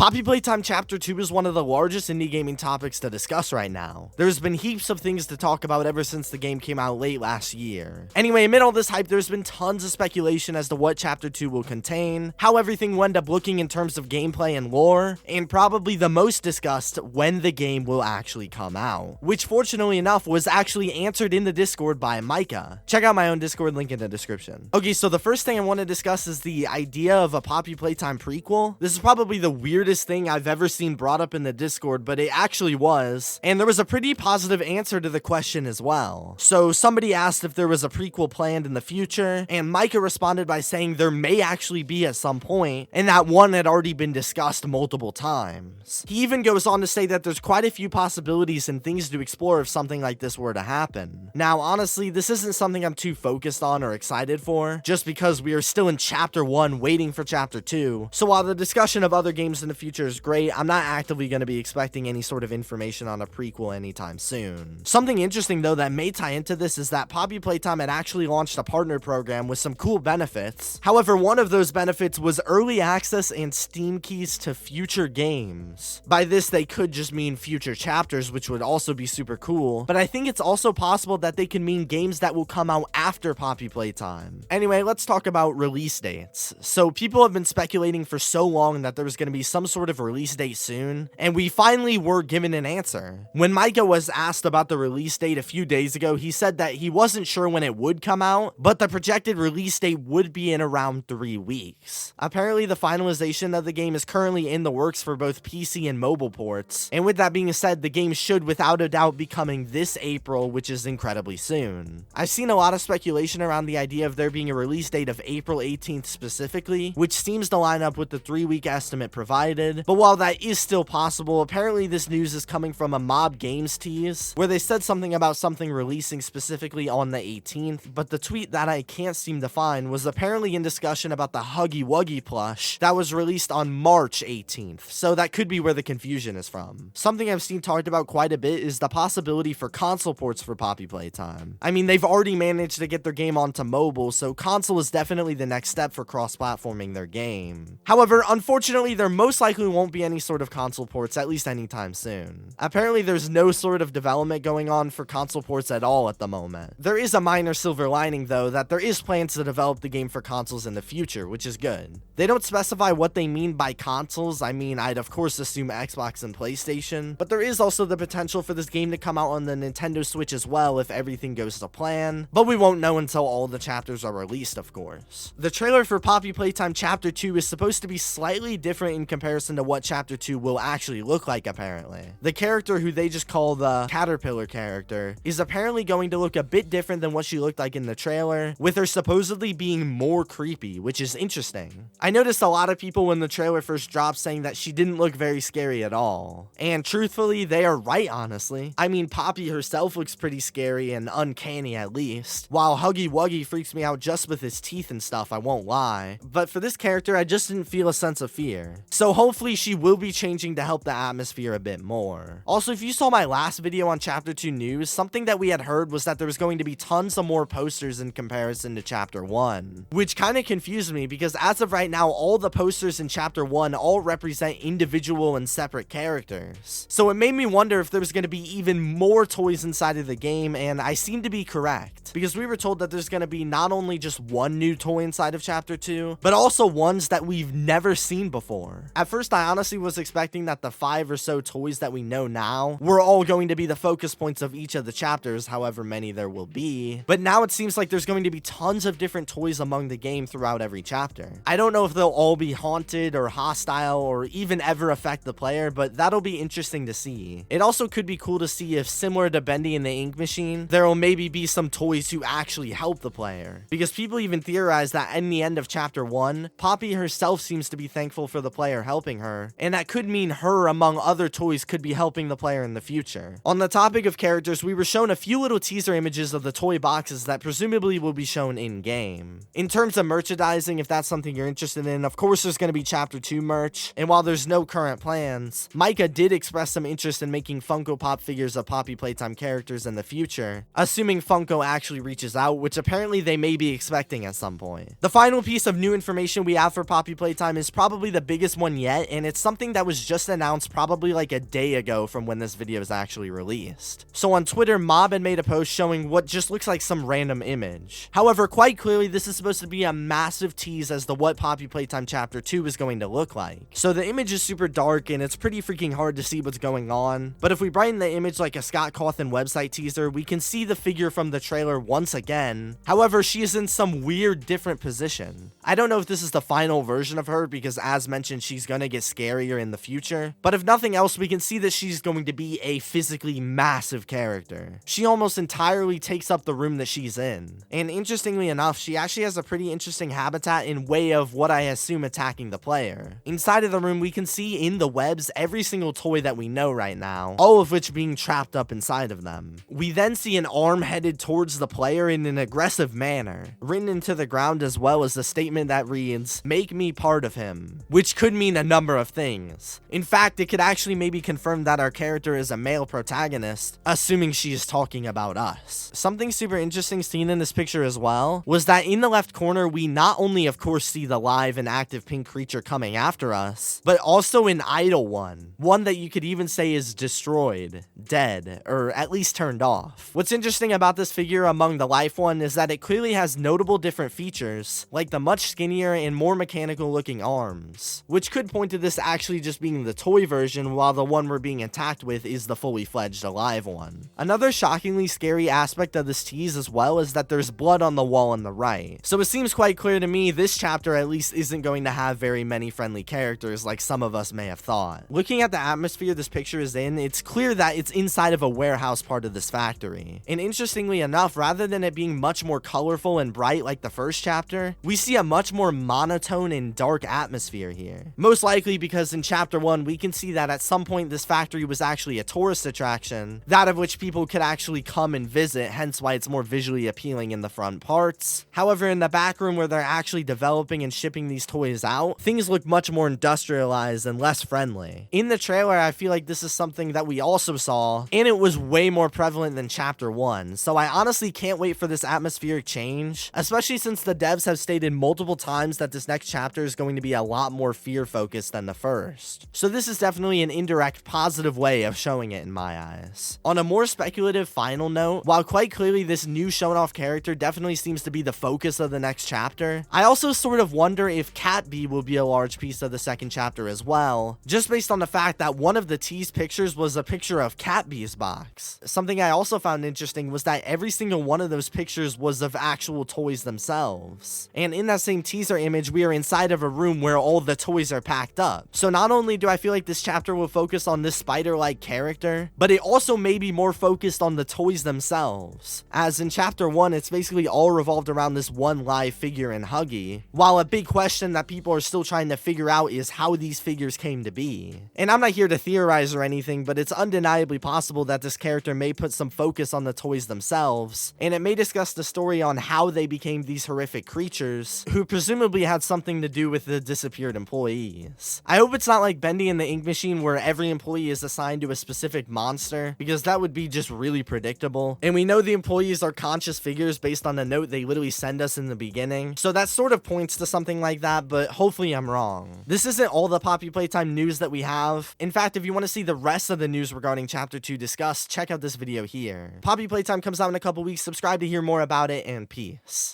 Poppy Playtime Chapter 2 is one of the largest indie gaming topics to discuss right now. There's been heaps of things to talk about ever since the game came out late last year. Anyway, amid all this hype, there's been tons of speculation as to what Chapter 2 will contain, how everything will end up looking in terms of gameplay and lore, and probably the most discussed, when the game will actually come out, which fortunately enough was actually answered in the Discord by Micah. Check out my own Discord, link in the description. Okay, so the first thing I want to discuss is the idea of a Poppy Playtime prequel. This is probably the weirdest thing I've ever seen brought up in the Discord, but it actually was, and there was a pretty positive answer to the question as well. So somebody asked if there was a prequel planned in the future, and Micah responded by saying there may actually be at some point, and that one had already been discussed multiple times. He even goes on to say that there's quite a few possibilities and things to explore if something like this were to happen. Now, honestly, this isn't something I'm too focused on or excited for, just because we are still in Chapter 1 waiting for Chapter 2, so while the discussion of other games in the future is great, I'm not actively going to be expecting any sort of information on a prequel anytime soon. Something interesting though that may tie into this is that Poppy Playtime had actually launched a partner program with some cool benefits. However, one of those benefits was early access and Steam keys to future games. By this, they could just mean future chapters, which would also be super cool, but I think it's also possible that they can mean games that will come out after Poppy Playtime. Anyway, let's talk about release dates. So people have been speculating for so long that there was going to be some sort of release date soon, and we finally were given an answer. When Micah was asked about the release date a few days ago, he said that he wasn't sure when it would come out, but the projected release date would be in around 3 weeks. Apparently, the finalization of the game is currently in the works for both PC and mobile ports, and with that being said, the game should without a doubt be coming this April, which is incredibly soon. I've seen a lot of speculation around the idea of there being a release date of April 18th specifically, which seems to line up with the 3-week estimate provided, but while that is still possible, apparently this news is coming from a Mob Games tease, where they said something about something releasing specifically on the 18th, but the tweet that I can't seem to find was apparently in discussion about the Huggy Wuggy plush that was released on March 18th, so that could be where the confusion is from. Something I've seen talked about quite a bit is the possibility for console ports for Poppy Playtime. I mean, they've already managed to get their game onto mobile, so console is definitely the next step for cross-platforming their game. However, unfortunately, there most likely won't be any sort of console ports, at least anytime soon. Apparently, there's no sort of development going on for console ports at all at the moment. There is a minor silver lining, though, that there is plans to develop the game for consoles in the future, which is good. They don't specify what they mean by consoles. I mean, I'd of course assume Xbox and PlayStation, but there is also the potential for this game to come out on the Nintendo Switch as well if everything goes to plan, but we won't know until all the chapters are released, of course. The trailer for Poppy Playtime Chapter 2 is supposed to be slightly different in comparison to what Chapter 2 will actually look like, apparently. The character, who they just call the Caterpillar character, is apparently going to look a bit different than what she looked like in the trailer, with her supposedly being more creepy, which is interesting. I noticed a lot of people when the trailer first dropped saying that she didn't look very scary at all, and truthfully, they are right, honestly. I mean, Poppy herself looks pretty scary and uncanny at least, while Huggy Wuggy freaks me out just with his teeth and stuff, I won't lie, but for this character, I just didn't feel a sense of fear. So hopefully she will be changing to help the atmosphere a bit more. Also, if you saw my last video on Chapter 2 news, something that we had heard was that there was going to be tons of more posters in comparison to Chapter 1, which kind of confused me because as of right now, all the posters in Chapter 1 all represent individual and separate characters. So it made me wonder if there was going to be even more toys inside of the game, and I seem to be correct, because we were told that there's going to be not only just one new toy inside of Chapter 2, but also ones that we've never seen before. At first, I honestly was expecting that the 5 or so toys that we know now were all going to be the focus points of each of the chapters, however many there will be, but now it seems like there's going to be tons of different toys among the game throughout every chapter. I don't know if they'll all be haunted or hostile or even ever affect the player, but that'll be interesting to see. It also could be cool to see if, similar to Bendy and the Ink Machine, there will maybe be some toys who actually help the player, because people even theorize that in the end of Chapter 1, Poppy herself seems to be thankful for the player helping her, and that could mean her, among other toys, could be helping the player in the future. On the topic of characters, we were shown a few little teaser images of the toy boxes that presumably will be shown in-game. In terms of merchandising, if that's something you're interested in, of course there's going to be Chapter 2 merch, and while there's no current plans, Micah did express some interest in making Funko Pop figures of Poppy Playtime characters in the future, assuming Funko actually reaches out, which apparently they may be expecting at some point. The final piece of new information we have for Poppy Playtime is probably the biggest one yet, yet, and it's something that was just announced probably like a day ago from when this video is actually released. So on Twitter, Mob had made a post showing what just looks like some random image. However, quite clearly, this is supposed to be a massive tease as to what Poppy Playtime Chapter 2 is going to look like. So the image is super dark, and it's pretty freaking hard to see what's going on. But if we brighten the image like a Scott Cawthon website teaser, we can see the figure from the trailer once again. However, she is in some weird different position. I don't know if this is the final version of her because, as mentioned, she's gonna get scarier in the future. But if nothing else, we can see that she's going to be a physically massive character. She almost entirely takes up the room that she's in. And interestingly enough, she actually has a pretty interesting habitat in way of what I assume attacking the player. Inside of the room, we can see in the webs every single toy that we know right now, all of which being trapped up inside of them. We then see an arm headed towards the player in an aggressive manner, written into the ground, as well as a statement that reads, "Make me part of him," which could mean a number of things. In fact, it could actually maybe confirm that our character is a male protagonist, assuming she is talking about us. Something super interesting seen in this picture as well was that in the left corner, we not only of course see the live and active pink creature coming after us, but also an idle one that you could even say is destroyed, dead, or at least turned off. What's interesting about this figure among the life one is that it clearly has notable different features, like the much skinnier and more mechanical looking arms, which could point to this actually just being the toy version, while the one we're being attacked with is the fully fledged alive one. Another shockingly scary aspect of this tease as well is that there's blood on the wall on the right. So it seems quite clear to me this chapter at least isn't going to have very many friendly characters like some of us may have thought. Looking at the atmosphere this picture is in, it's clear that it's inside of a warehouse part of this factory. And interestingly enough, rather than it being much more colorful and bright like the first chapter, we see a much more monotone and dark atmosphere here. Most likely because in chapter 1, we can see that at some point this factory was actually a tourist attraction, that of which people could actually come and visit, hence why it's more visually appealing in the front parts. However, in the back room where they're actually developing and shipping these toys out, things look much more industrialized and less friendly. In the trailer, I feel like this is something that we also saw, and it was way more prevalent than chapter 1, so I honestly can't wait for this atmospheric change, especially since the devs have stated multiple times that this next chapter is going to be a lot more fear-focused than the first. So this is definitely an indirect positive way of showing it in my eyes. On a more speculative final note, while quite clearly this new shown-off character definitely seems to be the focus of the next chapter, I also sort of wonder if Cat B will be a large piece of the second chapter as well, just based on the fact that one of the tease pictures was a picture of Cat B's box. Something I also found interesting was that every single one of those pictures was of actual toys themselves. And in that same teaser image, we are inside of a room where all the toys are packed up. So not only do I feel like this chapter will focus on this spider-like character, but it also may be more focused on the toys themselves. As in chapter 1, it's basically all revolved around this one live figure in Huggy, while a big question that people are still trying to figure out is how these figures came to be. And I'm not here to theorize or anything, but it's undeniably possible that this character may put some focus on the toys themselves, and it may discuss the story on how they became these horrific creatures, who presumably had something to do with the disappeared employees. I hope it's not like Bendy and the Ink Machine where every employee is assigned to a specific monster, because that would be just really predictable. And we know the employees are conscious figures based on the note they literally send us in the beginning, so that sort of points to something like that, but hopefully I'm wrong. This isn't all the Poppy Playtime news that we have. In fact, if you want to see the rest of the news regarding Chapter 2 discussed, check out this video here. Poppy Playtime comes out in a couple weeks, subscribe to hear more about it, and peace.